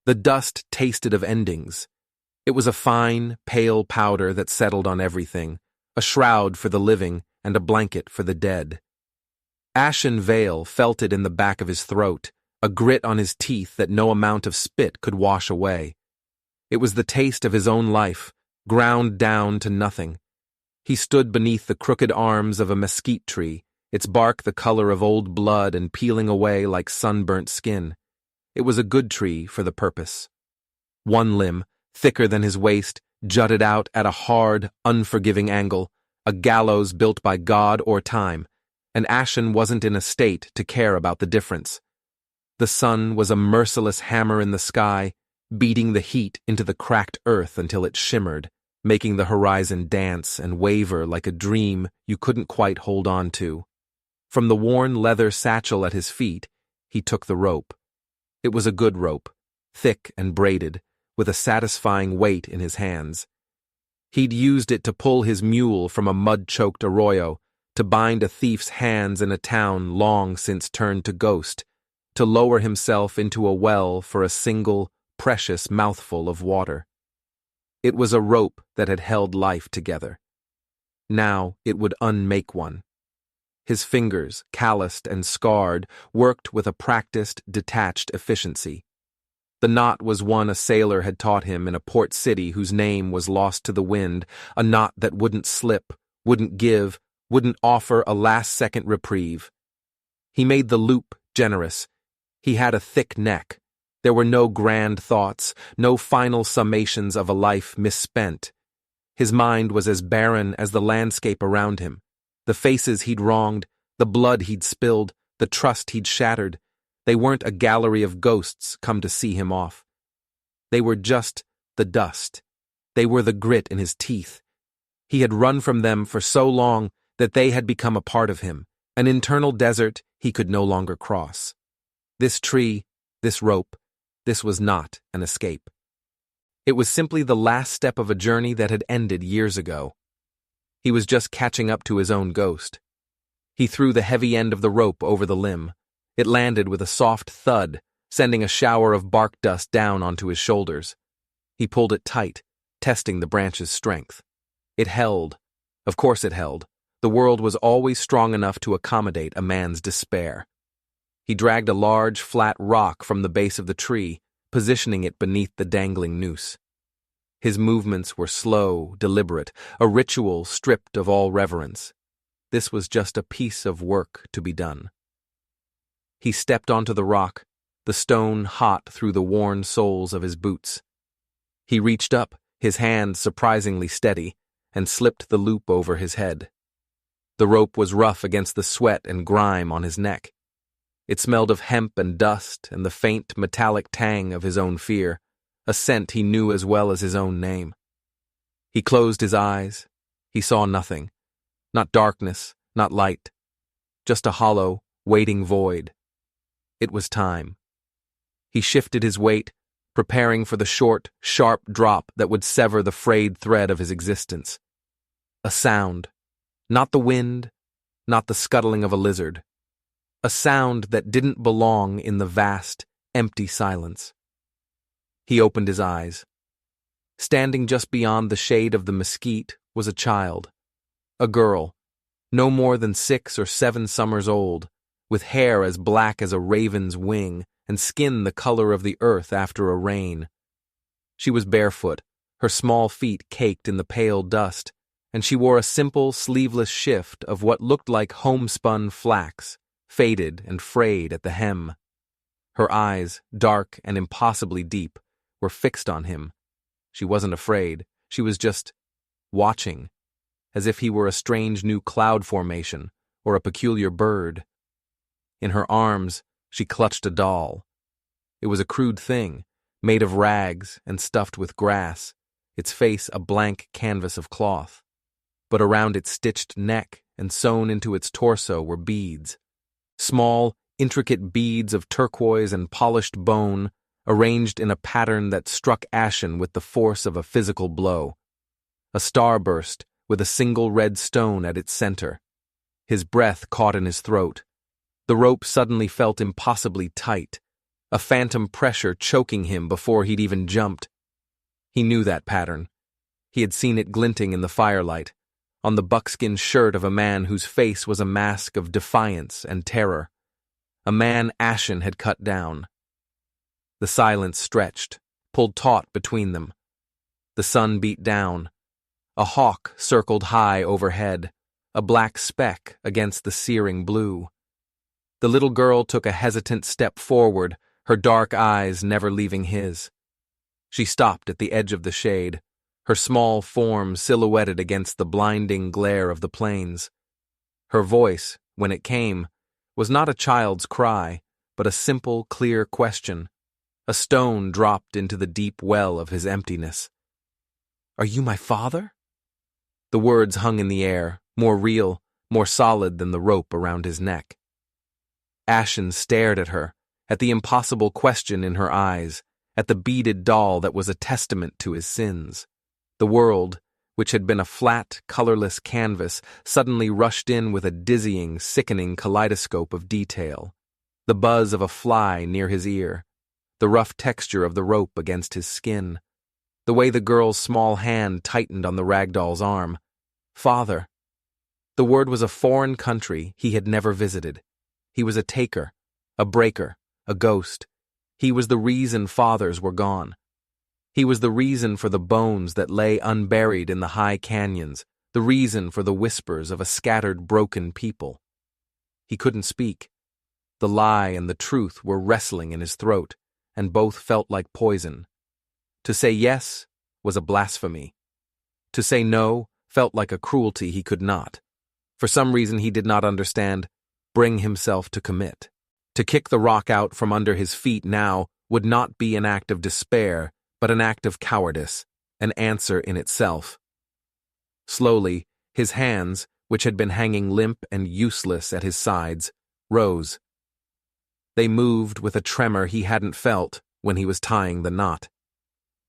The dust tasted of endings. It was a fine, pale powder that settled on everything, a shroud for the living and a blanket for the dead. Ashen Vale felt it in the back of his throat, a grit on his teeth that no amount of spit could wash away. It was the taste of his own life, ground down to nothing. He stood beneath the crooked arms of a mesquite tree, its bark the color of old blood and peeling away like sunburnt skin. It was a good tree for the purpose. One limb, thicker than his waist, jutted out at a hard, unforgiving angle, a gallows built by God or time, and Ashen wasn't in a state to care about the difference. The sun was a merciless hammer in the sky, beating the heat into the cracked earth until it shimmered, making the horizon dance and waver like a dream you couldn't quite hold on to. From the worn leather satchel at his feet, he took the rope. It was a good rope, thick and braided, with a satisfying weight in his hands. He'd used it to pull his mule from a mud-choked arroyo, to bind a thief's hands in a town long since turned to ghost, to lower himself into a well for a single, precious mouthful of water. It was a rope that had held life together. Now it would unmake one. His fingers, calloused and scarred, worked with a practiced, detached efficiency. The knot was one a sailor had taught him in a port city whose name was lost to the wind, a knot that wouldn't slip, wouldn't give, wouldn't offer a last-second reprieve. He made the loop generous. He had a thick neck. There were no grand thoughts, no final summations of a life misspent. His mind was as barren as the landscape around him. The faces he'd wronged, the blood he'd spilled, the trust he'd shattered, they weren't a gallery of ghosts come to see him off. They were just the dust. They were the grit in his teeth. He had run from them for so long that they had become a part of him, an internal desert he could no longer cross. This tree, this rope, this was not an escape. It was simply the last step of a journey that had ended years ago. He was just catching up to his own ghost. He threw the heavy end of the rope over the limb. It landed with a soft thud, sending a shower of bark dust down onto his shoulders. He pulled it tight, testing the branch's strength. It held. Of course it held. The world was always strong enough to accommodate a man's despair. He dragged a large, flat rock from the base of the tree, positioning it beneath the dangling noose. His movements were slow, deliberate, a ritual stripped of all reverence. This was just a piece of work to be done. He stepped onto the rock, the stone hot through the worn soles of his boots. He reached up, his hand surprisingly steady, and slipped the loop over his head. The rope was rough against the sweat and grime on his neck. It smelled of hemp and dust and the faint metallic tang of his own fear, a scent he knew as well as his own name. He closed his eyes. He saw nothing. Not darkness, not light. Just a hollow, waiting void. It was time. He shifted his weight, preparing for the short, sharp drop that would sever the frayed thread of his existence. A sound. Not the wind, not the scuttling of a lizard. A sound that didn't belong in the vast, empty silence. He opened his eyes. Standing just beyond the shade of the mesquite was a child. A girl, no more than 6 or 7 summers old, with hair as black as a raven's wing and skin the color of the earth after a rain. She was barefoot, her small feet caked in the pale dust, and she wore a simple, sleeveless shift of what looked like homespun flax, faded and frayed at the hem. Her eyes, dark and impossibly deep, were fixed on him. She wasn't afraid. She was just watching, as if he were a strange new cloud formation or a peculiar bird. In her arms, she clutched a doll. It was a crude thing, made of rags and stuffed with grass, its face a blank canvas of cloth. But around its stitched neck and sewn into its torso were beads. Small, intricate beads of turquoise and polished bone, arranged in a pattern that struck Ashen with the force of a physical blow. A starburst with a single red stone at its center. His breath caught in his throat. The rope suddenly felt impossibly tight, a phantom pressure choking him before he'd even jumped. He knew that pattern. He had seen it glinting in the firelight, on the buckskin shirt of a man whose face was a mask of defiance and terror. A man Ashen had cut down. The silence stretched, pulled taut between them. The sun beat down. A hawk circled high overhead, a black speck against the searing blue. The little girl took a hesitant step forward, her dark eyes never leaving his. She stopped at the edge of the shade, her small form silhouetted against the blinding glare of the plains. Her voice, when it came, was not a child's cry, but a simple, clear question. A stone dropped into the deep well of his emptiness. "Are you my father?" The words hung in the air, more real, more solid than the rope around his neck. Ashen stared at her, at the impossible question in her eyes, at the beaded doll that was a testament to his sins. The world, which had been a flat, colorless canvas, suddenly rushed in with a dizzying, sickening kaleidoscope of detail. The buzz of a fly near his ear, the rough texture of the rope against his skin, the way the girl's small hand tightened on the ragdoll's arm. Father. The word was a foreign country he had never visited. He was a taker, a breaker, a ghost. He was the reason fathers were gone. He was the reason for the bones that lay unburied in the high canyons, the reason for the whispers of a scattered, broken people. He couldn't speak. The lie and the truth were wrestling in his throat, and both felt like poison. To say yes was a blasphemy. To say no felt like a cruelty he could not, for some reason he did not understand, bring himself to commit. To kick the rock out from under his feet now would not be an act of despair, but an act of cowardice, an answer in itself. Slowly, his hands, which had been hanging limp and useless at his sides, rose. They moved with a tremor he hadn't felt when he was tying the knot.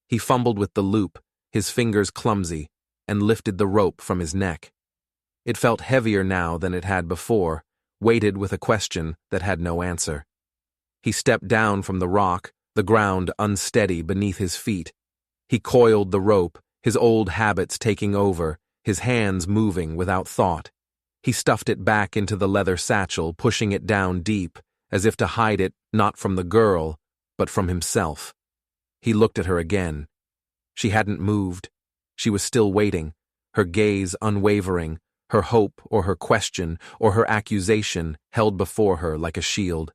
He fumbled with the loop, his fingers clumsy, and lifted the rope from his neck. It felt heavier now than it had before, weighted with a question that had no answer. He stepped down from the rock, the ground unsteady beneath his feet. He coiled the rope, his old habits taking over, his hands moving without thought. He stuffed it back into the leather satchel, pushing it down deep, as if to hide it not from the girl, but from himself. He looked at her again. She hadn't moved. She was still waiting, her gaze unwavering, her hope or her question or her accusation held before her like a shield.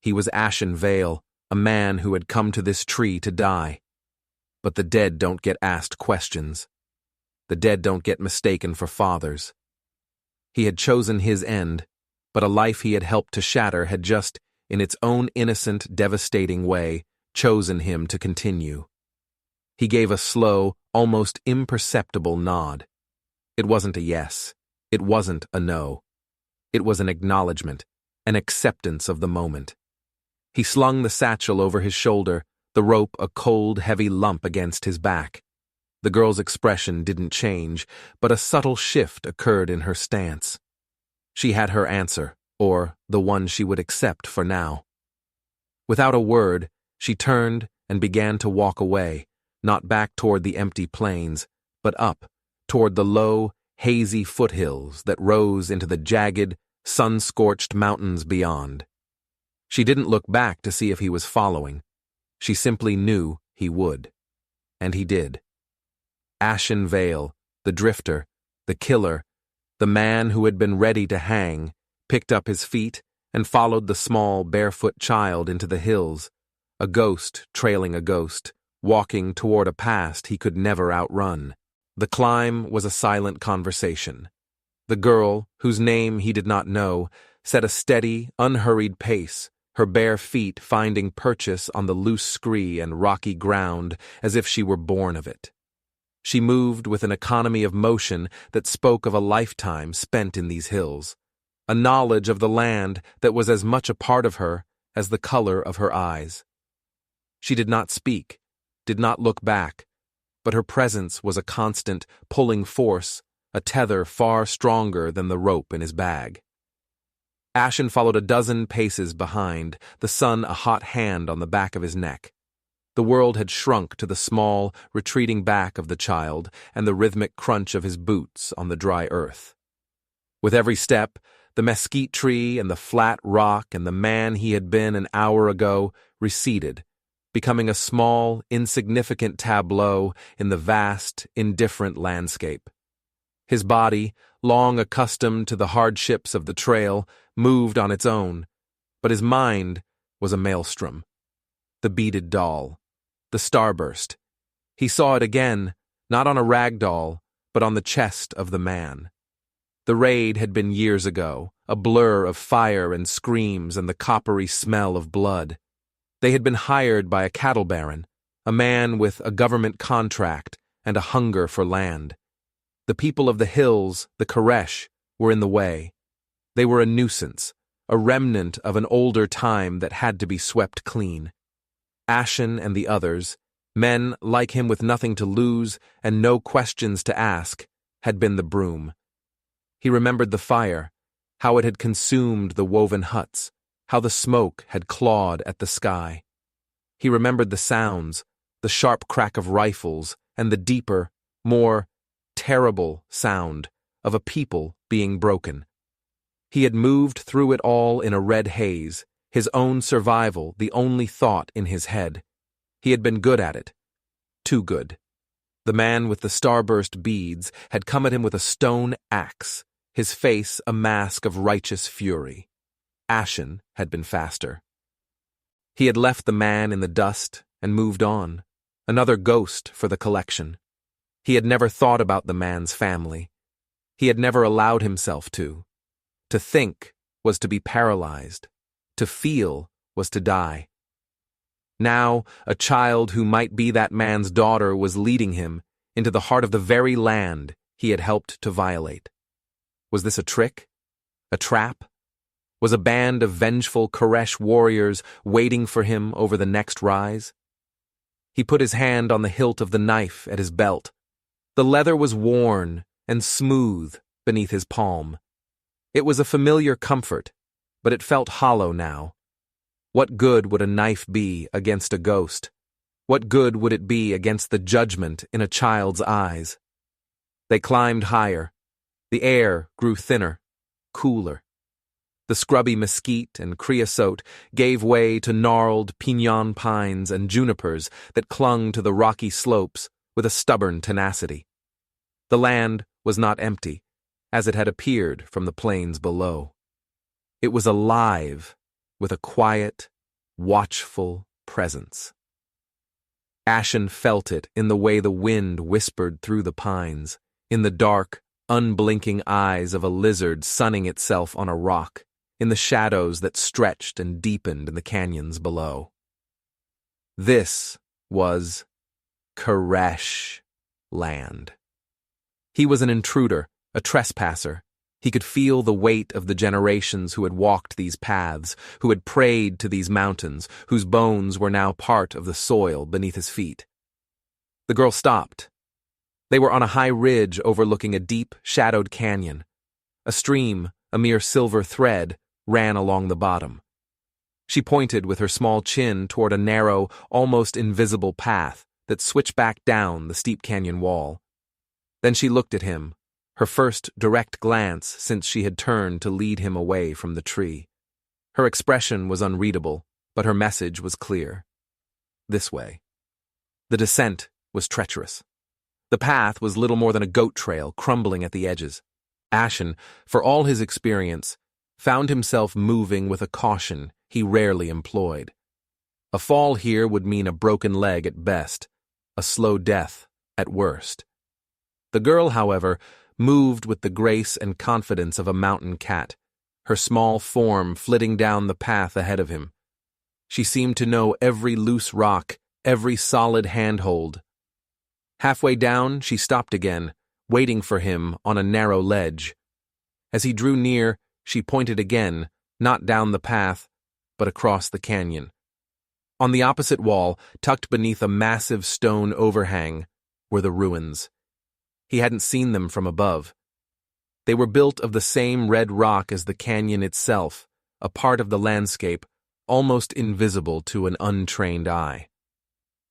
He was Ashen Vale, a man who had come to this tree to die. But the dead don't get asked questions. The dead don't get mistaken for fathers. He had chosen his end, but a life he had helped to shatter had just, in its own innocent, devastating way, chosen him to continue. He gave a slow, almost imperceptible nod. It wasn't a yes. It wasn't a no. It was an acknowledgement, an acceptance of the moment. He slung the satchel over his shoulder, the rope a cold, heavy lump against his back. The girl's expression didn't change, but a subtle shift occurred in her stance. She had her answer, or the one she would accept for now. Without a word, she turned and began to walk away, not back toward the empty plains, but up, toward the low, hazy foothills that rose into the jagged, sun-scorched mountains beyond. She didn't look back to see if he was following. She simply knew he would. And he did. Ashen Vale, the drifter, the killer, the man who had been ready to hang, picked up his feet and followed the small, barefoot child into the hills, a ghost trailing a ghost, walking toward a past he could never outrun. The climb was a silent conversation. The girl, whose name he did not know, set a steady, unhurried pace, her bare feet finding purchase on the loose scree and rocky ground as if she were born of it. She moved with an economy of motion that spoke of a lifetime spent in these hills, a knowledge of the land that was as much a part of her as the color of her eyes. She did not speak, did not look back, but her presence was a constant, pulling force, a tether far stronger than the rope in his bag. Ashen followed a dozen paces behind, the sun a hot hand on the back of his neck. The world had shrunk to the small, retreating back of the child and the rhythmic crunch of his boots on the dry earth. With every step, the mesquite tree and the flat rock and the man he had been an hour ago receded, becoming a small, insignificant tableau in the vast, indifferent landscape. His body, long accustomed to the hardships of the trail, moved on its own, but his mind was a maelstrom. The beaded doll, the starburst. He saw it again, not on a rag doll, but on the chest of the man. The raid had been years ago, a blur of fire and screams and the coppery smell of blood. They had been hired by a cattle baron, a man with a government contract and a hunger for land. The people of the hills, the Koresh, were in the way. They were a nuisance, a remnant of an older time that had to be swept clean. Ashen and the others, men like him with nothing to lose and no questions to ask, had been the broom. He remembered the fire, how it had consumed the woven huts, how the smoke had clawed at the sky. He remembered the sounds, the sharp crack of rifles, and the deeper, more terrible sound of a people being broken. He had moved through it all in a red haze, his own survival the only thought in his head. He had been good at it. Too good. The man with the starburst beads had come at him with a stone axe, his face a mask of righteous fury. Ashen had been faster. He had left the man in the dust and moved on, another ghost for the collection. He had never thought about the man's family. He had never allowed himself to. To think was to be paralyzed. To feel was to die. Now, a child who might be that man's daughter was leading him into the heart of the very land he had helped to violate. Was this a trick? A trap? Was a band of vengeful Koresh warriors waiting for him over the next rise? He put his hand on the hilt of the knife at his belt. The leather was worn and smooth beneath his palm. It was a familiar comfort, but it felt hollow now. What good would a knife be against a ghost? What good would it be against the judgment in a child's eyes? They climbed higher. The air grew thinner, cooler. The scrubby mesquite and creosote gave way to gnarled piñon pines and junipers that clung to the rocky slopes with a stubborn tenacity. The land was not empty, as it had appeared from the plains below. It was alive with a quiet, watchful presence. Ashen felt it in the way the wind whispered through the pines, in the dark, unblinking eyes of a lizard sunning itself on a rock, in the shadows that stretched and deepened in the canyons below. This was Koresh land. He was an intruder, a trespasser. He could feel the weight of the generations who had walked these paths, who had prayed to these mountains, whose bones were now part of the soil beneath his feet. The girl stopped. They were on a high ridge overlooking a deep, shadowed canyon. A stream, a mere silver thread, ran along the bottom. She pointed with her small chin toward a narrow, almost invisible path that switched back down the steep canyon wall. Then she looked at him, her first direct glance since she had turned to lead him away from the tree. Her expression was unreadable, but her message was clear. This way. The descent was treacherous. The path was little more than a goat trail crumbling at the edges. Ashen, for all his experience, found himself moving with a caution he rarely employed. A fall here would mean a broken leg at best, a slow death at worst. The girl, however, moved with the grace and confidence of a mountain cat, her small form flitting down the path ahead of him. She seemed to know every loose rock, every solid handhold. Halfway down, she stopped again, waiting for him on a narrow ledge. As he drew near, she pointed again, not down the path, but across the canyon. On the opposite wall, tucked beneath a massive stone overhang, were the ruins. He hadn't seen them from above. They were built of the same red rock as the canyon itself, a part of the landscape almost invisible to an untrained eye.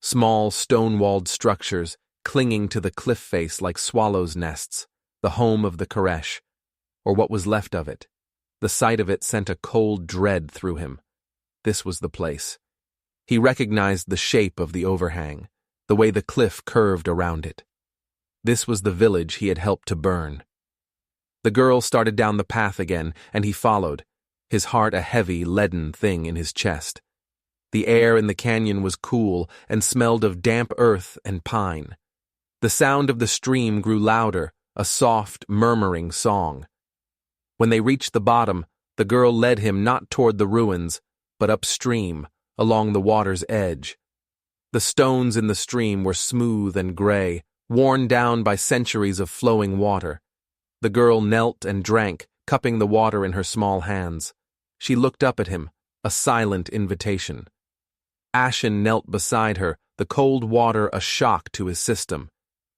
Small stone-walled structures clinging to the cliff face like swallows' nests, the home of the Koresh, or what was left of it. The sight of it sent a cold dread through him. This was the place. He recognized the shape of the overhang, the way the cliff curved around it. This was the village he had helped to burn. The girl started down the path again, and he followed, his heart a heavy, leaden thing in his chest. The air in the canyon was cool and smelled of damp earth and pine. The sound of the stream grew louder, a soft, murmuring song. When they reached the bottom, the girl led him not toward the ruins, but upstream, along the water's edge. The stones in the stream were smooth and gray, worn down by centuries of flowing water. The girl knelt and drank, cupping the water in her small hands. She looked up at him, a silent invitation. Ashen knelt beside her, the cold water a shock to his system.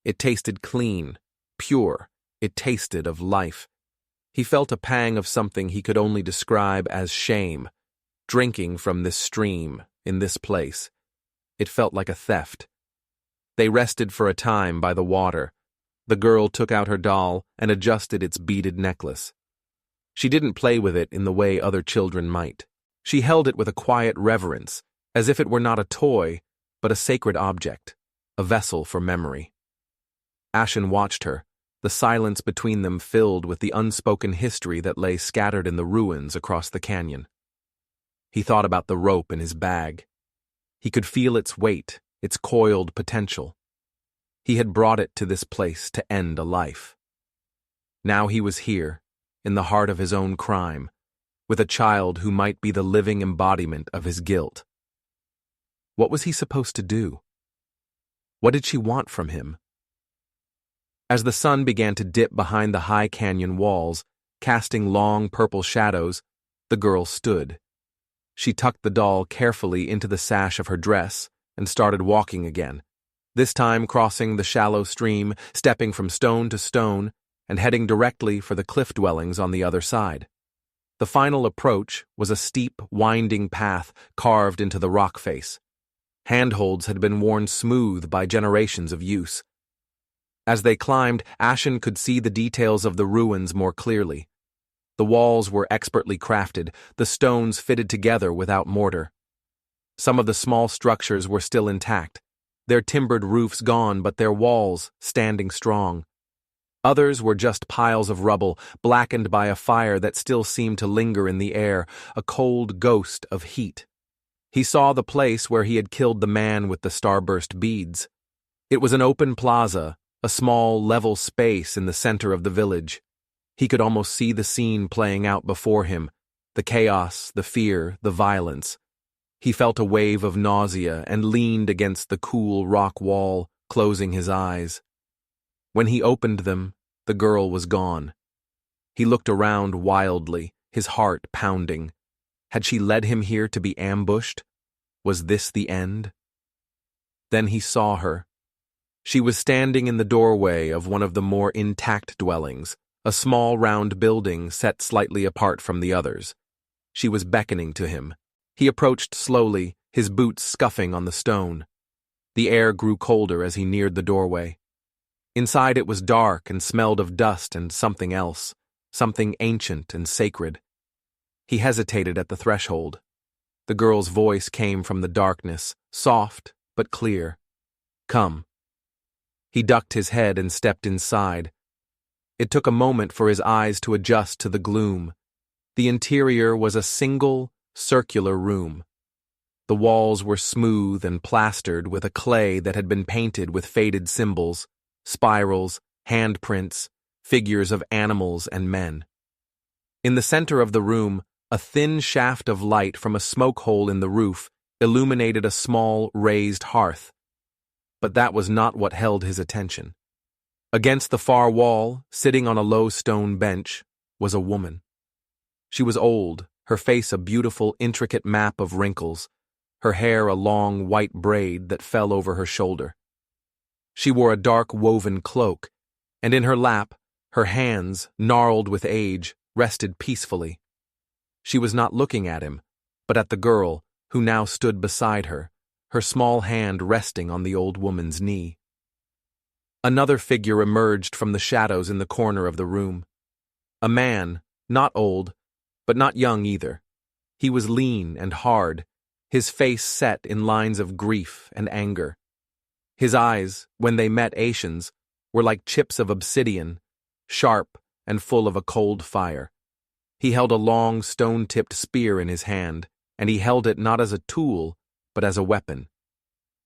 It tasted clean, pure. It tasted of life. He felt a pang of something he could only describe as shame. Drinking from this stream, in this place. It felt like a theft. They rested for a time by the water. The girl took out her doll and adjusted its beaded necklace. She didn't play with it in the way other children might. She held it with a quiet reverence, as if it were not a toy, but a sacred object, a vessel for memory. Ashen watched her, the silence between them filled with the unspoken history that lay scattered in the ruins across the canyon. He thought about the rope in his bag. He could feel its weight, its coiled potential. He had brought it to this place to end a life. Now he was here, in the heart of his own crime, with a child who might be the living embodiment of his guilt. What was he supposed to do? What did she want from him? As the sun began to dip behind the high canyon walls, casting long purple shadows, the girl stood. She tucked the doll carefully into the sash of her dress and started walking again, this time crossing the shallow stream, stepping from stone to stone, and heading directly for the cliff dwellings on the other side. The final approach was a steep, winding path carved into the rock face. Handholds had been worn smooth by generations of use. As they climbed, Ashen could see the details of the ruins more clearly. The walls were expertly crafted, the stones fitted together without mortar. Some of the small structures were still intact, their timbered roofs gone but their walls standing strong. Others were just piles of rubble, blackened by a fire that still seemed to linger in the air, a cold ghost of heat. He saw the place where he had killed the man with the starburst beads. It was an open plaza, a small, level space in the center of the village. He could almost see the scene playing out before him, the chaos, the fear, the violence. He felt a wave of nausea and leaned against the cool rock wall, closing his eyes. When he opened them, the girl was gone. He looked around wildly, his heart pounding. Had she led him here to be ambushed? Was this the end? Then he saw her. She was standing in the doorway of one of the more intact dwellings, a small round building set slightly apart from the others. She was beckoning to him. He approached slowly, his boots scuffing on the stone. The air grew colder as he neared the doorway. Inside it was dark and smelled of dust and something else, something ancient and sacred. He hesitated at the threshold. The girl's voice came from the darkness, soft but clear. "Come." He ducked his head and stepped inside. It took a moment for his eyes to adjust to the gloom. The interior was a single, circular room. The walls were smooth and plastered with a clay that had been painted with faded symbols, spirals, handprints, figures of animals and men. In the center of the room, a thin shaft of light from a smoke hole in the roof illuminated a small, raised hearth. But that was not what held his attention. Against the far wall, sitting on a low stone bench, was a woman. She was old, her face a beautiful, intricate map of wrinkles, her hair a long white braid that fell over her shoulder. She wore a dark woven cloak, and in her lap, her hands, gnarled with age, rested peacefully. She was not looking at him, but at the girl, who now stood beside her, her small hand resting on the old woman's knee. Another figure emerged from the shadows in the corner of the room. A man, not old, but not young either. He was lean and hard, his face set in lines of grief and anger. His eyes, when they met Ashen's, were like chips of obsidian, sharp and full of a cold fire. He held a long, stone-tipped spear in his hand, and he held it not as a tool, but as a weapon.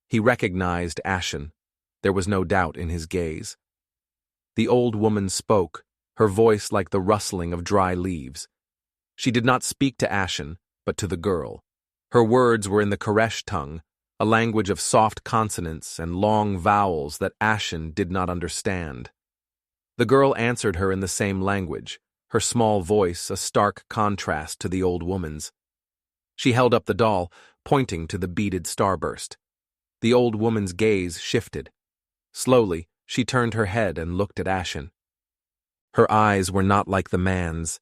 He recognized Ashen. There was no doubt in his gaze. The old woman spoke, her voice like the rustling of dry leaves. She did not speak to Ashen, but to the girl. Her words were in the Koresh tongue, a language of soft consonants and long vowels that Ashen did not understand. The girl answered her in the same language, her small voice a stark contrast to the old woman's. She held up the doll, pointing to the beaded starburst. The old woman's gaze shifted. Slowly, she turned her head and looked at Ashen. Her eyes were not like the man's.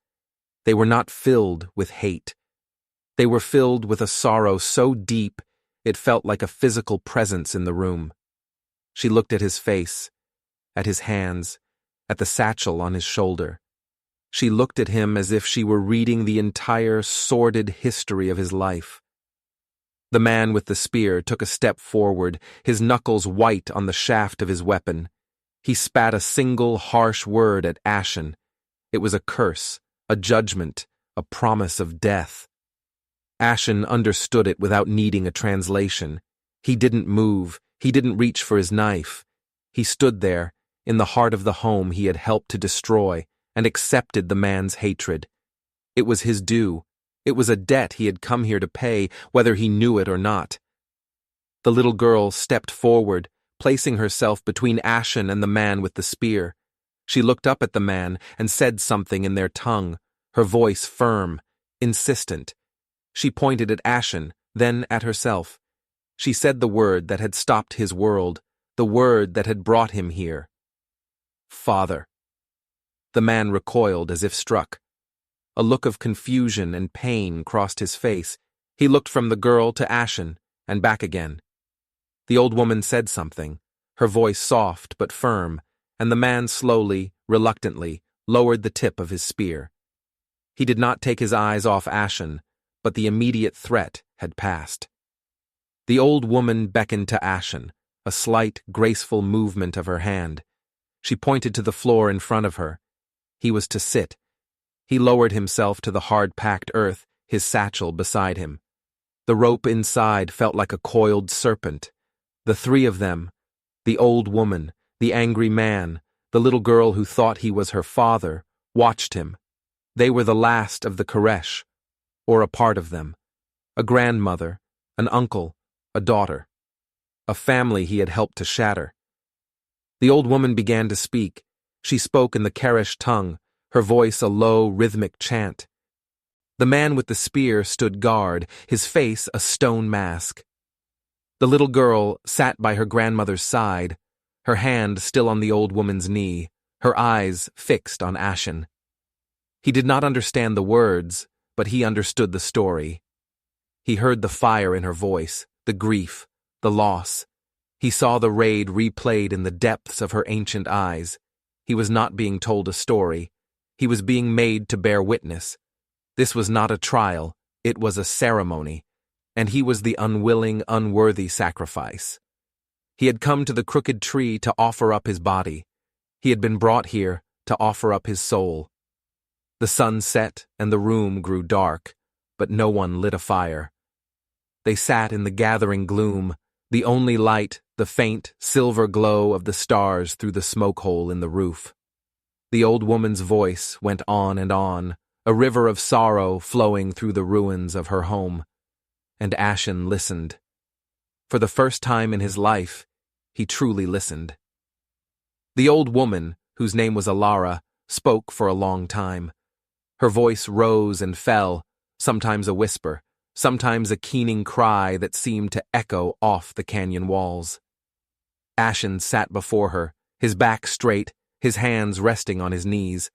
They were not filled with hate. They were filled with a sorrow so deep it felt like a physical presence in the room. She looked at his face, at his hands, at the satchel on his shoulder. She looked at him as if she were reading the entire sordid history of his life. The man with the spear took a step forward, his knuckles white on the shaft of his weapon. He spat a single harsh word at Ashen. It was a curse, a judgment, a promise of death. Ashen understood it without needing a translation. He didn't move, he didn't reach for his knife. He stood there, in the heart of the home he had helped to destroy, and accepted the man's hatred. It was his due. It was a debt he had come here to pay, whether he knew it or not. The little girl stepped forward, placing herself between Ashen and the man with the spear. She looked up at the man and said something in their tongue, her voice firm, insistent. She pointed at Ashen, then at herself. She said the word that had stopped his world, the word that had brought him here. Father. The man recoiled as if struck. A look of confusion and pain crossed his face. He looked from the girl to Ashen, and back again. The old woman said something, her voice soft but firm, and the man slowly, reluctantly, lowered the tip of his spear. He did not take his eyes off Ashen, but the immediate threat had passed. The old woman beckoned to Ashen, a slight, graceful movement of her hand. She pointed to the floor in front of her. He was to sit. He lowered himself to the hard-packed earth, his satchel beside him. The rope inside felt like a coiled serpent. The three of them, the old woman, the angry man, the little girl who thought he was her father, watched him. They were the last of the Koresh, or a part of them. A grandmother, an uncle, a daughter. A family he had helped to shatter. The old woman began to speak. She spoke in the Koresh tongue, her voice a low, rhythmic chant. The man with the spear stood guard, his face a stone mask. The little girl sat by her grandmother's side, her hand still on the old woman's knee, her eyes fixed on Ashen. He did not understand the words, but he understood the story. He heard the fire in her voice, the grief, the loss. He saw the raid replayed in the depths of her ancient eyes. He was not being told a story. He was being made to bear witness. This was not a trial, it was a ceremony, and he was the unwilling, unworthy sacrifice. He had come to the crooked tree to offer up his body. He had been brought here to offer up his soul. The sun set and the room grew dark, but no one lit a fire. They sat in the gathering gloom, the only light, the faint, silver glow of the stars through the smoke hole in the roof. The old woman's voice went on and on, a river of sorrow flowing through the ruins of her home. And Ashen listened. For the first time in his life, he truly listened. The old woman, whose name was Alara, spoke for a long time. Her voice rose and fell, sometimes a whisper, sometimes a keening cry that seemed to echo off the canyon walls. Ashen sat before her, his back straight, his hands resting on his knees.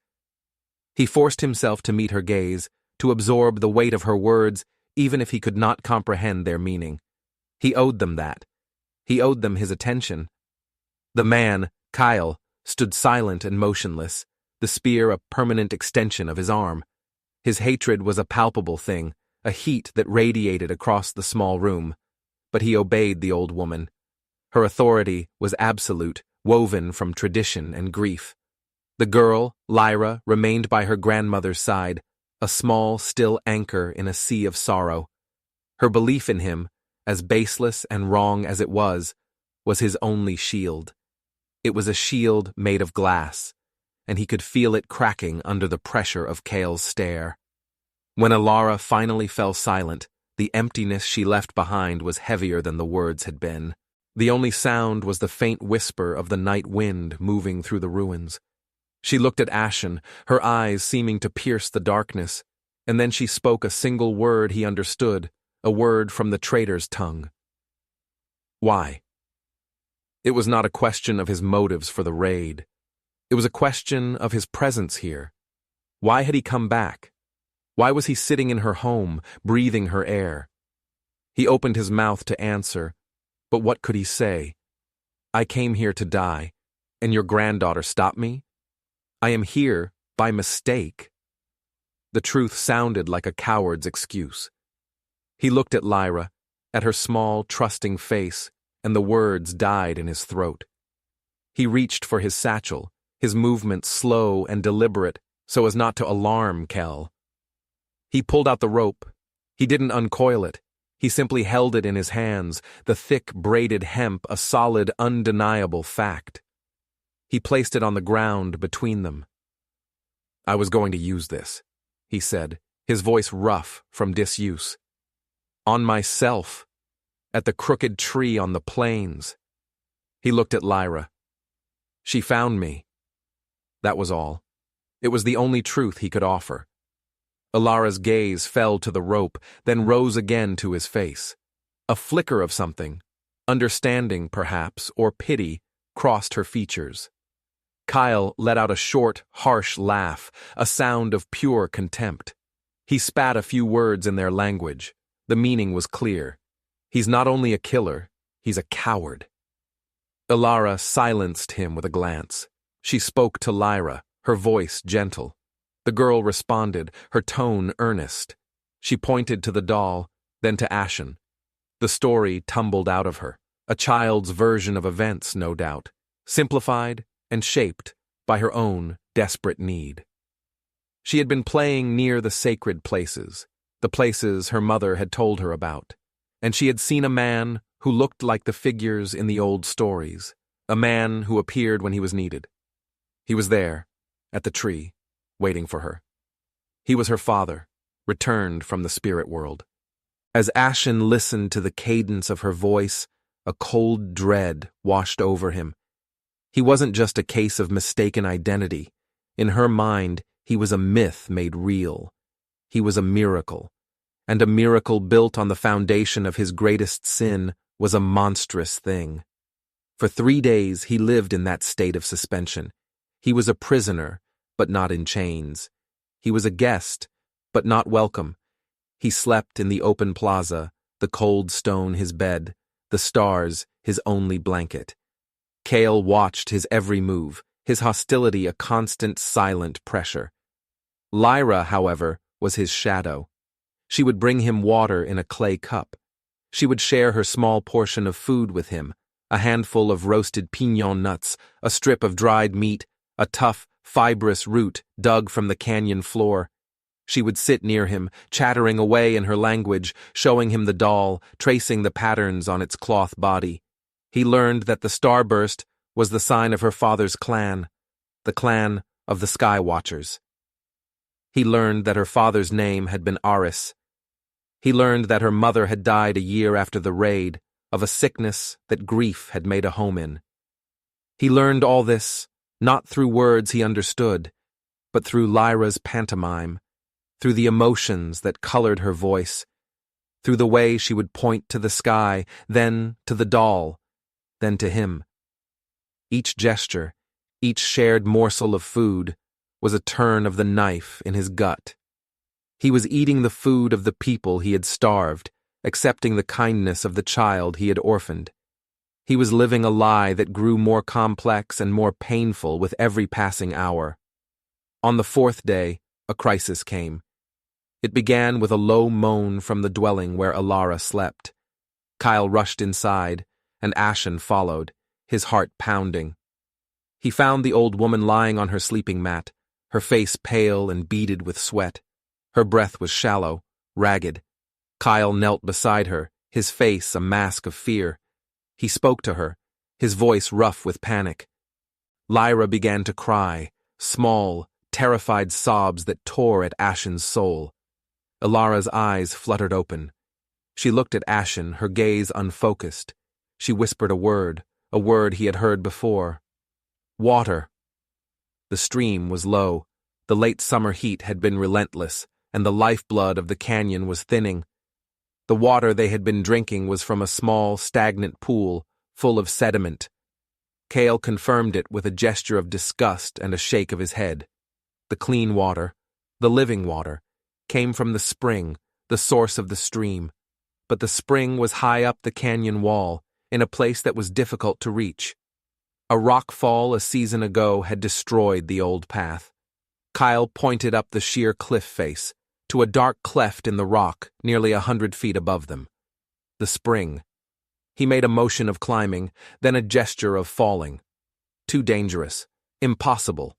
He forced himself to meet her gaze, to absorb the weight of her words, even if he could not comprehend their meaning. He owed them that. He owed them his attention. The man, Kyle, stood silent and motionless, the spear a permanent extension of his arm. His hatred was a palpable thing, a heat that radiated across the small room. But he obeyed the old woman. Her authority was absolute, woven from tradition and grief. The girl, Lyra, remained by her grandmother's side, a small, still anchor in a sea of sorrow. Her belief in him, as baseless and wrong as it was his only shield. It was a shield made of glass, and he could feel it cracking under the pressure of Cale's stare. When Alara finally fell silent, the emptiness she left behind was heavier than the words had been. The only sound was the faint whisper of the night wind moving through the ruins. She looked at Ashen, her eyes seeming to pierce the darkness, and then she spoke a single word he understood, a word from the traitor's tongue. Why? It was not a question of his motives for the raid. It was a question of his presence here. Why had he come back? Why was he sitting in her home, breathing her air? He opened his mouth to answer, but what could he say? I came here to die, and your granddaughter stopped me? I am here by mistake. The truth sounded like a coward's excuse. He looked at Lyra, at her small, trusting face, and the words died in his throat. He reached for his satchel, his movements slow and deliberate so as not to alarm Kel. He pulled out the rope. He didn't uncoil it. He simply held it in his hands, the thick, braided hemp a solid, undeniable fact. He placed it on the ground between them. I was going to use this, he said, his voice rough from disuse. On myself, at the crooked tree on the plains. He looked at Lyra. She found me. That was all. It was the only truth he could offer. Alara's gaze fell to the rope, then rose again to his face. A flicker of something, understanding perhaps, or pity, crossed her features. Kyle let out a short, harsh laugh, a sound of pure contempt. He spat a few words in their language. The meaning was clear. He's not only a killer, he's a coward. Alara silenced him with a glance. She spoke to Lyra, her voice gentle. The girl responded, her tone earnest. She pointed to the doll, then to Ashen. The story tumbled out of her, a child's version of events, no doubt, simplified and shaped by her own desperate need. She had been playing near the sacred places, the places her mother had told her about, and she had seen a man who looked like the figures in the old stories, a man who appeared when he was needed. He was there, at the tree, waiting for her. He was her father, returned from the spirit world. As Ashen listened to the cadence of her voice, a cold dread washed over him. He wasn't just a case of mistaken identity. In her mind, he was a myth made real. He was a miracle, and a miracle built on the foundation of his greatest sin was a monstrous thing. For 3 days he lived in that state of suspension. He was a prisoner, but not in chains. He was a guest, but not welcome. He slept in the open plaza, the cold stone his bed, the stars his only blanket. Cale watched his every move, his hostility a constant silent pressure. Lyra, however, was his shadow. She would bring him water in a clay cup. She would share her small portion of food with him, a handful of roasted piñon nuts, a strip of dried meat, a tough, fibrous root dug from the canyon floor. She would sit near him, chattering away in her language, showing him the doll, tracing the patterns on its cloth body. He learned that the starburst was the sign of her father's clan, the clan of the Sky Watchers. He learned that her father's name had been Aris. He learned that her mother had died a year after the raid, of a sickness that grief had made a home in. He learned all this, not through words he understood, but through Lyra's pantomime, through the emotions that colored her voice, through the way she would point to the sky, then to the doll, then to him. Each gesture, each shared morsel of food, was a turn of the knife in his gut. He was eating the food of the people he had starved, accepting the kindness of the child he had orphaned. He was living a lie that grew more complex and more painful with every passing hour. On the fourth day, a crisis came. It began with a low moan from the dwelling where Alara slept. Kyle rushed inside, and Ashen followed, his heart pounding. He found the old woman lying on her sleeping mat, her face pale and beaded with sweat. Her breath was shallow, ragged. Kyle knelt beside her, his face a mask of fear. He spoke to her, his voice rough with panic. Lyra began to cry, small, terrified sobs that tore at Ashen's soul. Alara's eyes fluttered open. She looked at Ashen, her gaze unfocused. She whispered a word he had heard before. Water. The stream was low. The late summer heat had been relentless, and the lifeblood of the canyon was thinning. The water they had been drinking was from a small, stagnant pool, full of sediment. Kale confirmed it with a gesture of disgust and a shake of his head. The clean water, the living water, came from the spring, the source of the stream. But the spring was high up the canyon wall, in a place that was difficult to reach. A rock fall a season ago had destroyed the old path. Kyle pointed up the sheer cliff face, to a dark cleft in the rock nearly 100 feet above them. The spring. He made a motion of climbing, then a gesture of falling. Too dangerous. Impossible.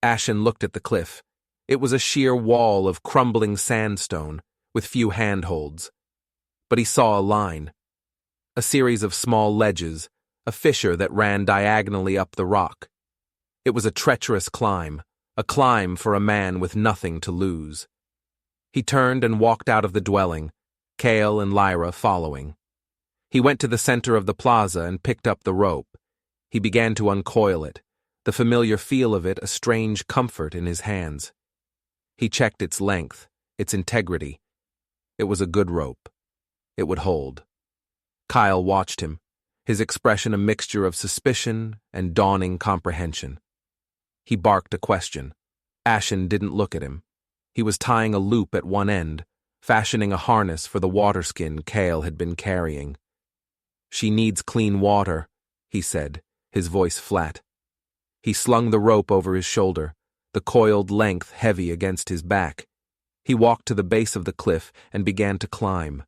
Ashen looked at the cliff. It was a sheer wall of crumbling sandstone, with few handholds. But he saw a line. A series of small ledges, a fissure that ran diagonally up the rock. It was a treacherous climb, a climb for a man with nothing to lose. He turned and walked out of the dwelling, Kale and Lyra following. He went to the center of the plaza and picked up the rope. He began to uncoil it, the familiar feel of it a strange comfort in his hands. He checked its length, its integrity. It was a good rope. It would hold. Kyle watched him, his expression a mixture of suspicion and dawning comprehension. He barked a question. Ashen didn't look at him. He was tying a loop at one end, fashioning a harness for the water skin Kale had been carrying. She needs clean water, he said, his voice flat. He slung the rope over his shoulder, the coiled length heavy against his back. He walked to the base of the cliff and began to climb.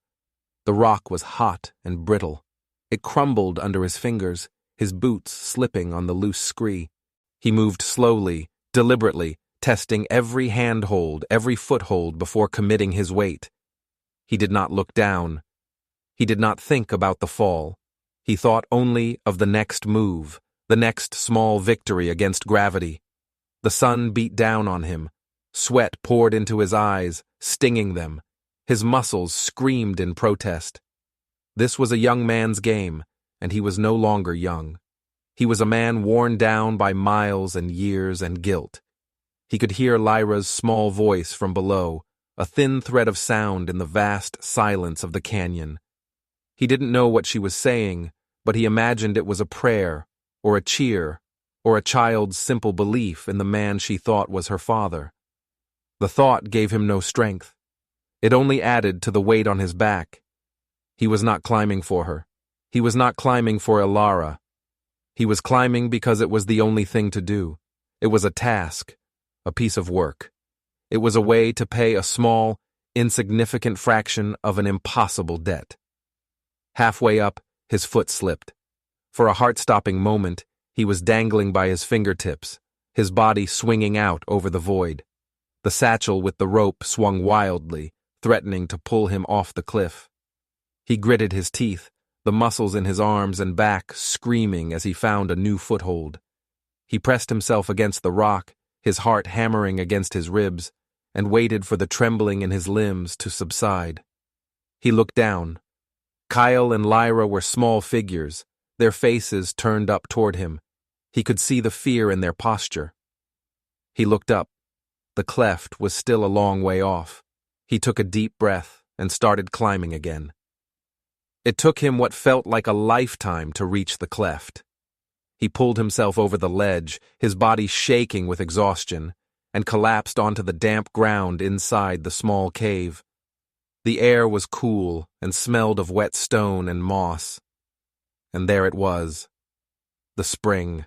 The rock was hot and brittle. It crumbled under his fingers, his boots slipping on the loose scree. He moved slowly, deliberately, testing every handhold, every foothold before committing his weight. He did not look down. He did not think about the fall. He thought only of the next move, the next small victory against gravity. The sun beat down on him. Sweat poured into his eyes, stinging them. His muscles screamed in protest. This was a young man's game, and he was no longer young. He was a man worn down by miles and years and guilt. He could hear Lyra's small voice from below, a thin thread of sound in the vast silence of the canyon. He didn't know what she was saying, but he imagined it was a prayer, or a cheer, or a child's simple belief in the man she thought was her father. The thought gave him no strength. It only added to the weight on his back. He was not climbing for her. He was not climbing for Alara. He was climbing because it was the only thing to do. It was a task, a piece of work. It was a way to pay a small, insignificant fraction of an impossible debt. Halfway up, his foot slipped. For a heart-stopping moment, he was dangling by his fingertips, his body swinging out over the void. The satchel with the rope swung wildly, threatening to pull him off the cliff. He gritted his teeth, the muscles in his arms and back screaming as he found a new foothold. He pressed himself against the rock, his heart hammering against his ribs, and waited for the trembling in his limbs to subside. He looked down. Kyle and Lyra were small figures, their faces turned up toward him. He could see the fear in their posture. He looked up. The cleft was still a long way off. He took a deep breath and started climbing again. It took him what felt like a lifetime to reach the cleft. He pulled himself over the ledge, his body shaking with exhaustion. and collapsed onto the damp ground inside the small cave. The air was cool and smelled of wet stone and moss. And there it was, the spring.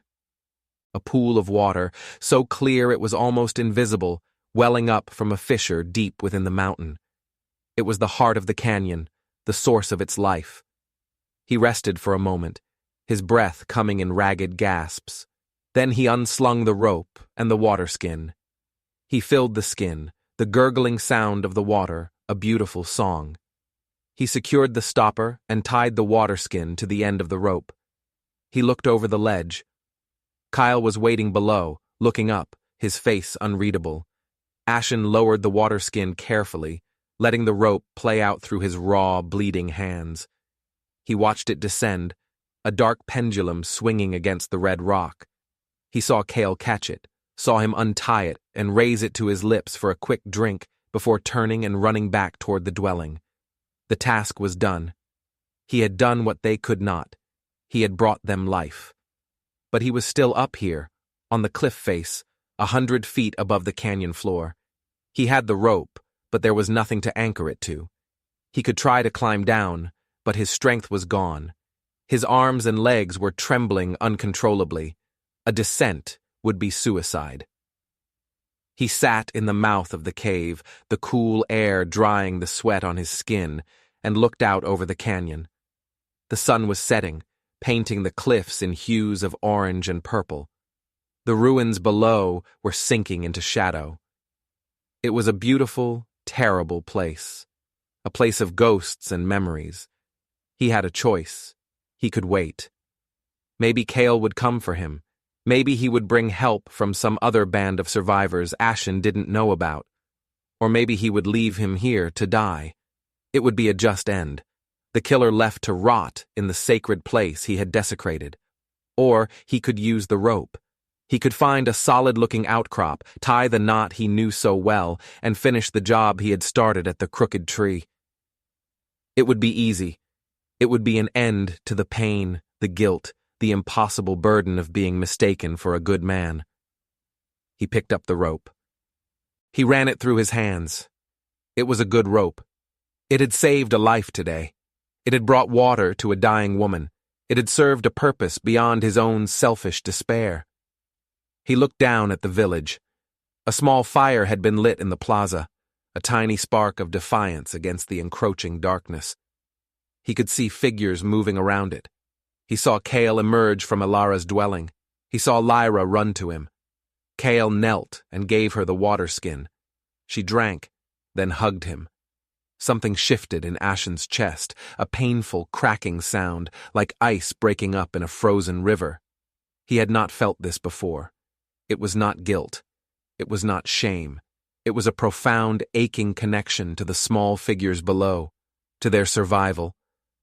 A pool of water, so clear it was almost invisible, welling up from a fissure deep within the mountain. It was the heart of the canyon, the source of its life. He rested for a moment, his breath coming in ragged gasps. Then he unslung the rope and the water skin. He filled the skin, the gurgling sound of the water, a beautiful song. He secured the stopper and tied the water skin to the end of the rope. He looked over the ledge. Kyle was waiting below, looking up, his face unreadable. Ashen lowered the water skin carefully, letting the rope play out through his raw, bleeding hands. He watched it descend, a dark pendulum swinging against the red rock. He saw Kale catch it, saw him untie it and raise it to his lips for a quick drink before turning and running back toward the dwelling. The task was done. He had done what they could not. He had brought them life. But he was still up here, on the cliff face, 100 feet above the canyon floor. He had the rope, but there was nothing to anchor it to. He could try to climb down, but his strength was gone. His arms and legs were trembling uncontrollably. A descent would be suicide. He sat in the mouth of the cave, the cool air drying the sweat on his skin, and looked out over the canyon. The sun was setting, painting the cliffs in hues of orange and purple. The ruins below were sinking into shadow. It was a beautiful, terrible place, a place of ghosts and memories. He had a choice. He could wait. Maybe Kale would come for him. Maybe he would bring help from some other band of survivors Ashen didn't know about. Or maybe he would leave him here to die. It would be a just end. The killer left to rot in the sacred place he had desecrated. Or he could use the rope. He could find a solid-looking outcrop, tie the knot he knew so well, and finish the job he had started at the crooked tree. It would be easy. It would be an end to the pain, the guilt, the impossible burden of being mistaken for a good man. He picked up the rope. He ran it through his hands. It was a good rope. It had saved a life today. It had brought water to a dying woman. It had served a purpose beyond his own selfish despair. He looked down at the village. A small fire had been lit in the plaza, a tiny spark of defiance against the encroaching darkness. He could see figures moving around it. He saw Kale emerge from Alara's dwelling. He saw Lyra run to him. Kale knelt and gave her the water skin. She drank, then hugged him. Something shifted in Ashen's chest, a painful cracking sound, like ice breaking up in a frozen river. He had not felt this before. It was not guilt. It was not shame. It was a profound, aching connection to the small figures below, to their survival,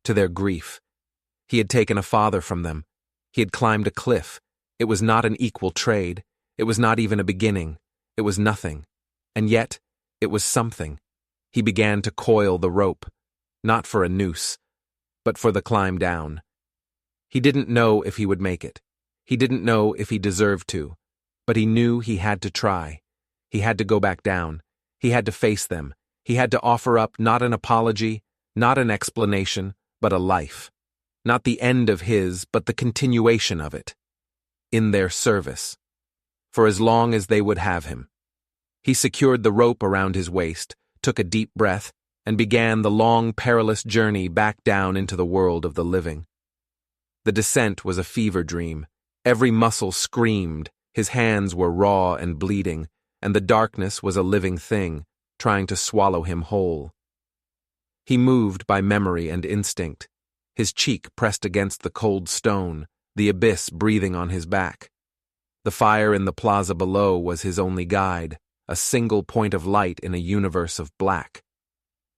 to their grief. He had taken a father from them. He had climbed a cliff. It was not an equal trade. It was not even a beginning. It was nothing. And yet, it was something. He began to coil the rope, not for a noose, but for the climb down. He didn't know if he would make it. He didn't know if he deserved to, but he knew he had to try. He had to go back down. He had to face them. He had to offer up not an apology, not an explanation, but a life. Not the end of his, but the continuation of it. In their service. For as long as they would have him. He secured the rope around his waist, took a deep breath, and began the long, perilous journey back down into the world of the living. The descent was a fever dream. Every muscle screamed, his hands were raw and bleeding, and the darkness was a living thing, trying to swallow him whole. He moved by memory and instinct, his cheek pressed against the cold stone, the abyss breathing on his back. The fire in the plaza below was his only guide, a single point of light in a universe of black.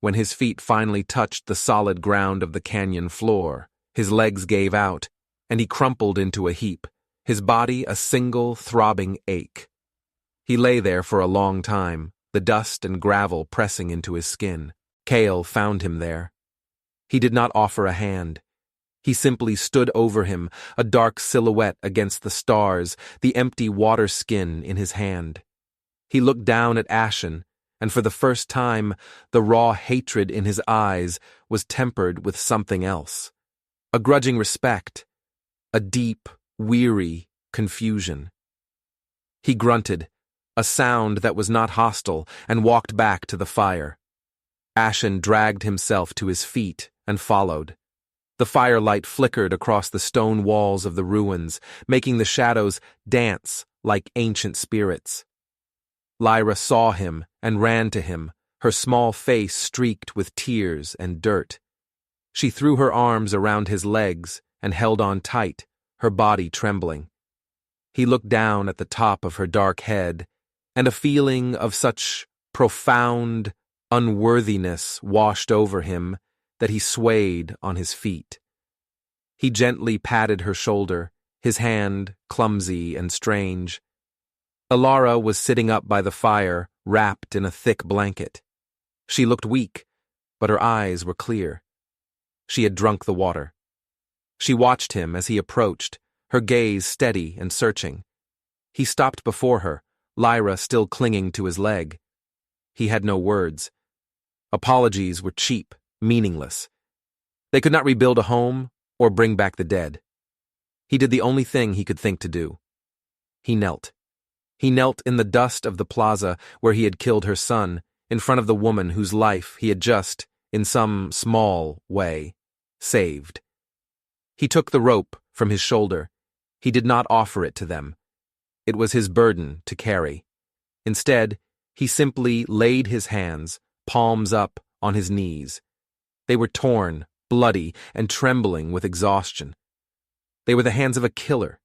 When his feet finally touched the solid ground of the canyon floor, his legs gave out, and he crumpled into a heap, his body a single throbbing ache. He lay there for a long time, the dust and gravel pressing into his skin. Kale found him there. He did not offer a hand. He simply stood over him, a dark silhouette against the stars, the empty water skin in his hand. He looked down at Ashen, and for the first time, the raw hatred in his eyes was tempered with something else. A grudging respect, a deep, weary confusion. He grunted, a sound that was not hostile, and walked back to the fire. Ashen dragged himself to his feet and followed. The firelight flickered across the stone walls of the ruins, making the shadows dance like ancient spirits. Lyra saw him and ran to him, her small face streaked with tears and dirt. She threw her arms around his legs and held on tight, her body trembling. He looked down at the top of her dark head, and a feeling of such profound unworthiness washed over him that he swayed on his feet. He gently patted her shoulder, his hand clumsy and strange. Alara was sitting up by the fire, wrapped in a thick blanket. She looked weak, but her eyes were clear. She had drunk the water. She watched him as he approached, her gaze steady and searching. He stopped before her, Lyra still clinging to his leg. He had no words. Apologies were cheap, meaningless. They could not rebuild a home or bring back the dead. He did the only thing he could think to do. He knelt. He knelt in the dust of the plaza where he had killed her son, in front of the woman whose life he had just, in some small way, saved. He took the rope from his shoulder. He did not offer it to them. It was his burden to carry. Instead, he simply laid his hands, palms up, on his knees. They were torn, bloody, and trembling with exhaustion. They were the hands of a killer,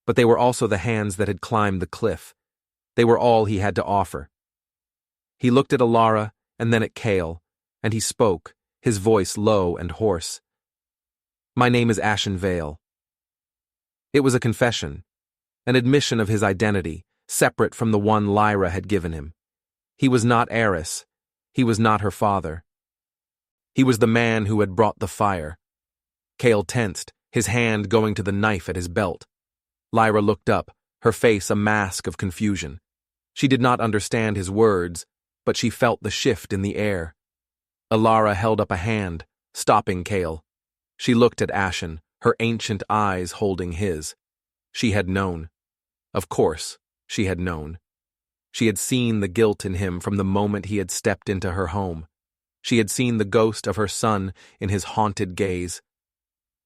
but they were also the hands that had climbed the cliff. They were all he had to offer. He looked at Alara and then at Cale, and he spoke, his voice low and hoarse. "My name is Ashen Vale." It was a confession, an admission of his identity, separate from the one Lyra had given him. He was not Eris. He was not her father. He was the man who had brought the fire. Cale tensed, his hand going to the knife at his belt. Lyra looked up, her face a mask of confusion. She did not understand his words, but she felt the shift in the air. Alara held up a hand, stopping Cale. She looked at Ashen, her ancient eyes holding his. She had known. Of course, she had known. She had seen the guilt in him from the moment he had stepped into her home. She had seen the ghost of her son in his haunted gaze.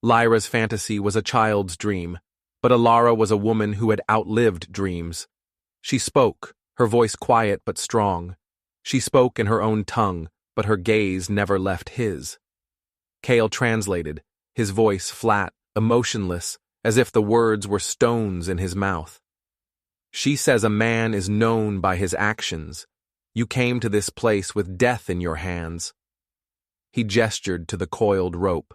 Lyra's fantasy was a child's dream, but Alara was a woman who had outlived dreams. She spoke, her voice quiet but strong. She spoke in her own tongue, but her gaze never left his. Cale translated, his voice flat, emotionless, as if the words were stones in his mouth. "She says a man is known by his actions. You came to this place with death in your hands." He gestured to the coiled rope.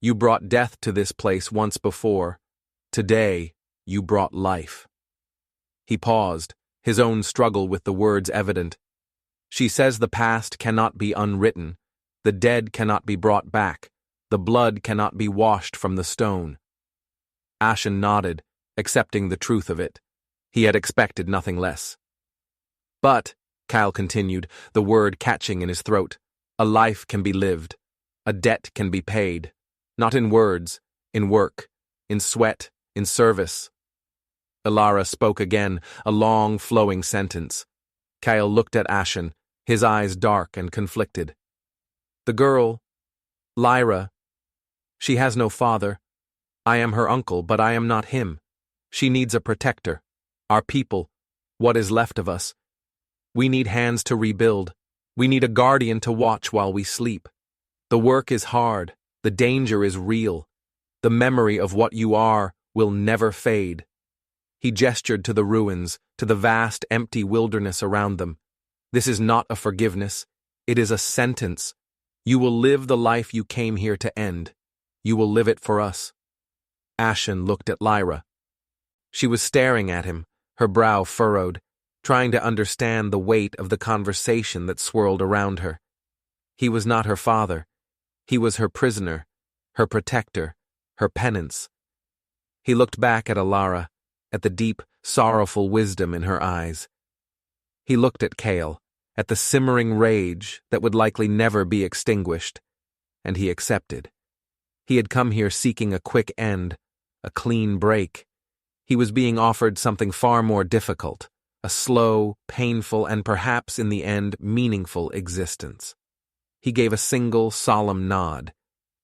"You brought death to this place once before. Today, you brought life." He paused, his own struggle with the words evident. "She says the past cannot be unwritten. The dead cannot be brought back. The blood cannot be washed from the stone." Ashen nodded, accepting the truth of it. He had expected nothing less. "But," Cale continued, the word catching in his throat, "a life can be lived. A debt can be paid. Not in words, in work, in sweat, in service." Alara spoke again, a long, flowing sentence. Cale looked at Ashen, his eyes dark and conflicted. "The girl, Lyra, she has no father. I am her uncle, but I am not him. She needs a protector. Our people, what is left of us. We need hands to rebuild. We need a guardian to watch while we sleep. The work is hard. The danger is real. The memory of what you are will never fade." He gestured to the ruins, to the vast, empty wilderness around them. "This is not a forgiveness. It is a sentence. You will live the life you came here to end. You will live it for us." Ashen looked at Lyra. She was staring at him, her brow furrowed, trying to understand the weight of the conversation that swirled around her. He was not her father. He was her prisoner, her protector, her penance. He looked back at Alara, at the deep, sorrowful wisdom in her eyes. He looked at Kale, at the simmering rage that would likely never be extinguished, and he accepted. He had come here seeking a quick end, a clean break. He was being offered something far more difficult, a slow, painful, and perhaps in the end meaningful existence. He gave a single, solemn nod.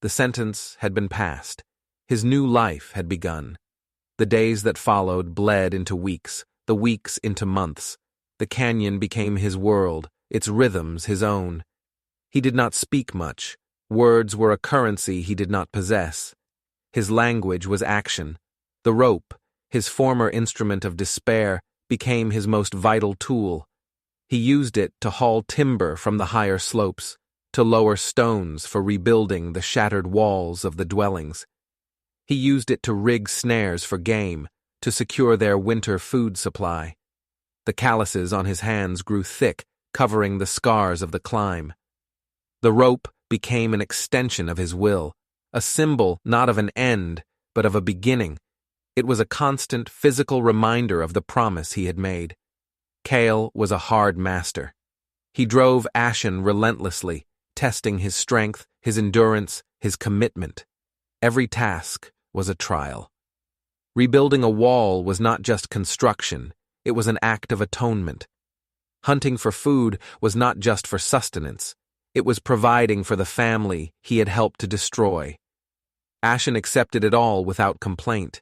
The sentence had been passed. His new life had begun. The days that followed bled into weeks, the weeks into months. The canyon became his world, its rhythms his own. He did not speak much. Words were a currency he did not possess. His language was action. The rope, his former instrument of despair, became his most vital tool. He used it to haul timber from the higher slopes, to lower stones for rebuilding the shattered walls of the dwellings. He used it to rig snares for game, to secure their winter food supply. The calluses on his hands grew thick, covering the scars of the climb. The rope became an extension of his will, a symbol not of an end, but of a beginning. It was a constant physical reminder of the promise he had made. Kale was a hard master. He drove Ashen relentlessly, testing his strength, his endurance, his commitment. Every task was a trial. Rebuilding a wall was not just construction, it was an act of atonement. Hunting for food was not just for sustenance, it was providing for the family he had helped to destroy. Ashen accepted it all without complaint.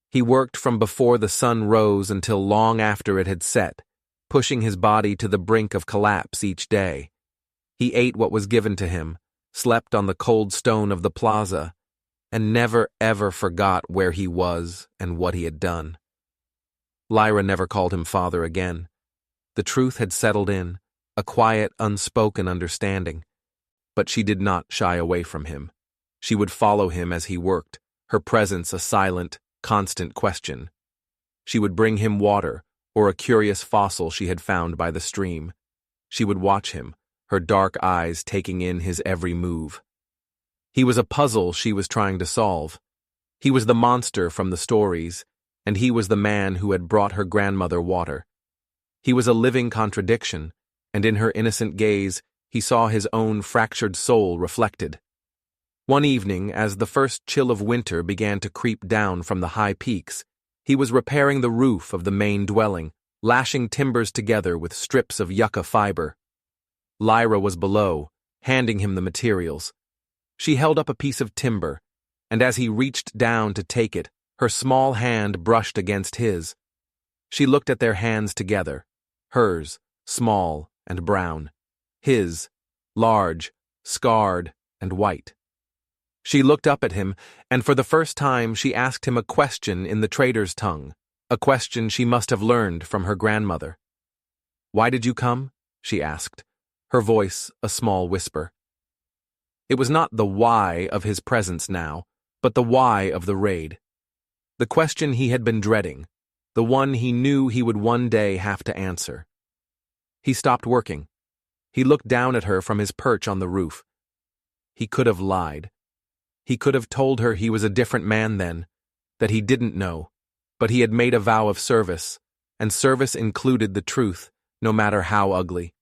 He worked from before the sun rose until long after it had set, pushing his body to the brink of collapse each day. He ate what was given to him, slept on the cold stone of the plaza, and never ever forgot where he was and what he had done. Lyra never called him father again. The truth had settled in, a quiet, unspoken understanding. But she did not shy away from him. She would follow him as he worked, her presence a silent, constant question. She would bring him water, or a curious fossil she had found by the stream. She would watch him, her dark eyes taking in his every move. He was a puzzle she was trying to solve. He was the monster from the stories, and he was the man who had brought her grandmother water. He was a living contradiction, and in her innocent gaze, he saw his own fractured soul reflected. One evening, as the first chill of winter began to creep down from the high peaks, he was repairing the roof of the main dwelling, lashing timbers together with strips of yucca fiber. Lyra was below, handing him the materials. She held up a piece of timber, and as he reached down to take it, her small hand brushed against his. She looked at their hands together, hers, small and brown, his, large, scarred, and white. She looked up at him, and for the first time she asked him a question in the trader's tongue, a question she must have learned from her grandmother. "Why did you come?" she asked, her voice a small whisper. It was not the why of his presence now, but the why of the raid. The question he had been dreading, the one he knew he would one day have to answer. He stopped working. He looked down at her from his perch on the roof. He could have lied. He could have told her he was a different man then, that he didn't know, but he had made a vow of service, and service included the truth, no matter how ugly.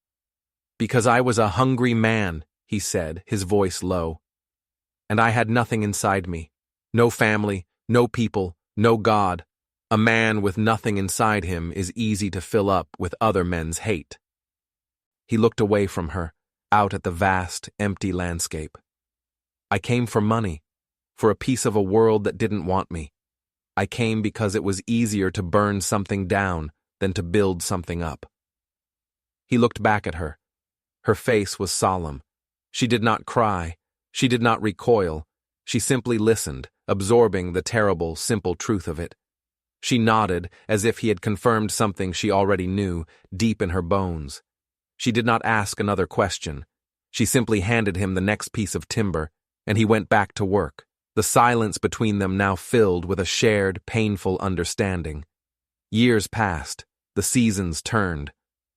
"Because I was a hungry man," he said, his voice low. "And I had nothing inside me. No family, no people, no God. A man with nothing inside him is easy to fill up with other men's hate." He looked away from her, out at the vast, empty landscape. "I came for money, for a piece of a world that didn't want me. I came because it was easier to burn something down than to build something up." He looked back at her. Her face was solemn. She did not cry. She did not recoil. She simply listened, absorbing the terrible, simple truth of it. She nodded, as if he had confirmed something she already knew, deep in her bones. She did not ask another question. She simply handed him the next piece of timber, and he went back to work, the silence between them now filled with a shared, painful understanding. Years passed. The seasons turned.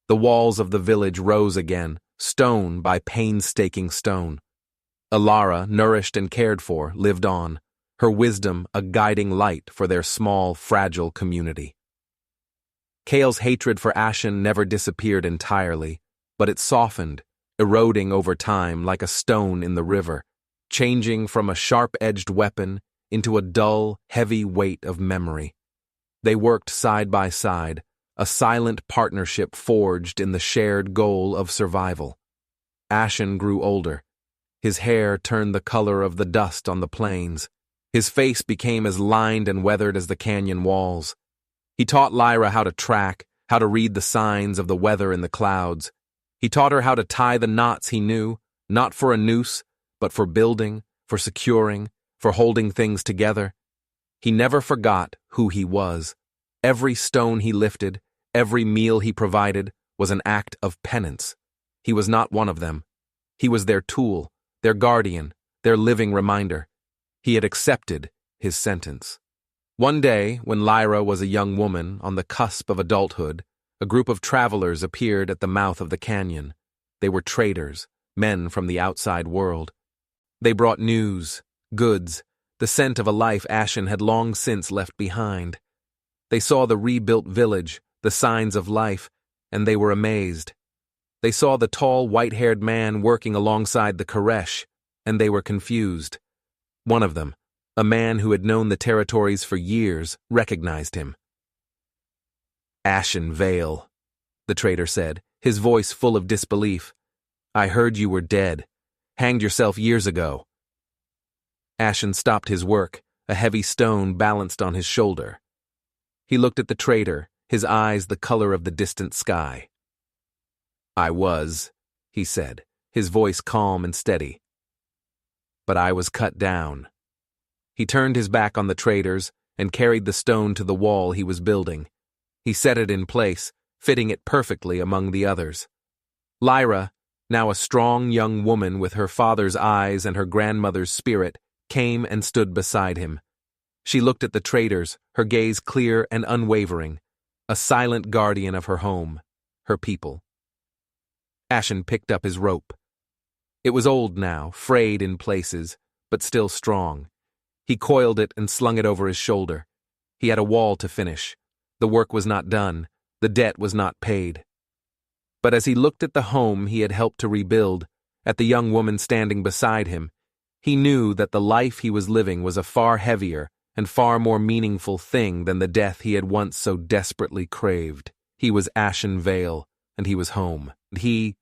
The walls of the village rose again, stone by painstaking stone. Alara, nourished and cared for, lived on, her wisdom a guiding light for their small, fragile community. Kale's hatred for Ashen never disappeared entirely, but it softened, eroding over time like a stone in the river, changing from a sharp-edged weapon into a dull, heavy weight of memory. They worked side by side, a silent partnership forged in the shared goal of survival. Ashen grew older. His hair turned the color of the dust on the plains. His face became as lined and weathered as the canyon walls. He taught Lyra how to track, how to read the signs of the weather in the clouds. He taught her how to tie the knots he knew, not for a noose, but for building, for securing, for holding things together. He never forgot who he was. Every stone he lifted, every meal he provided, was an act of penance. He was not one of them. He was their tool, their guardian, their living reminder. He had accepted his sentence. One day, when Lyra was a young woman on the cusp of adulthood, a group of travelers appeared at the mouth of the canyon. They were traders, men from the outside world. They brought news, goods, the scent of a life Ashen had long since left behind. They saw the rebuilt village, the signs of life, and they were amazed. They saw the tall, white-haired man working alongside the Koresh, and they were confused. One of them, a man who had known the territories for years, recognized him. "Ashen Vale," the trader said, his voice full of disbelief. "I heard you were dead. Hanged yourself years ago." Ashen stopped his work, a heavy stone balanced on his shoulder. He looked at the trader, his eyes the color of the distant sky. "I was," he said, his voice calm and steady. "But I was cut down." He turned his back on the traders and carried the stone to the wall he was building. He set it in place, fitting it perfectly among the others. Lyra, now a strong young woman with her father's eyes and her grandmother's spirit, came and stood beside him. She looked at the traders, her gaze clear and unwavering, a silent guardian of her home, her people. Ashen picked up his rope. It was old now, frayed in places, but still strong. He coiled it and slung it over his shoulder. He had a wall to finish. The work was not done. The debt was not paid. But as he looked at the home he had helped to rebuild, at the young woman standing beside him, he knew that the life he was living was a far heavier and far more meaningful thing than the death he had once so desperately craved. He was Ashen Vale, and he was home. He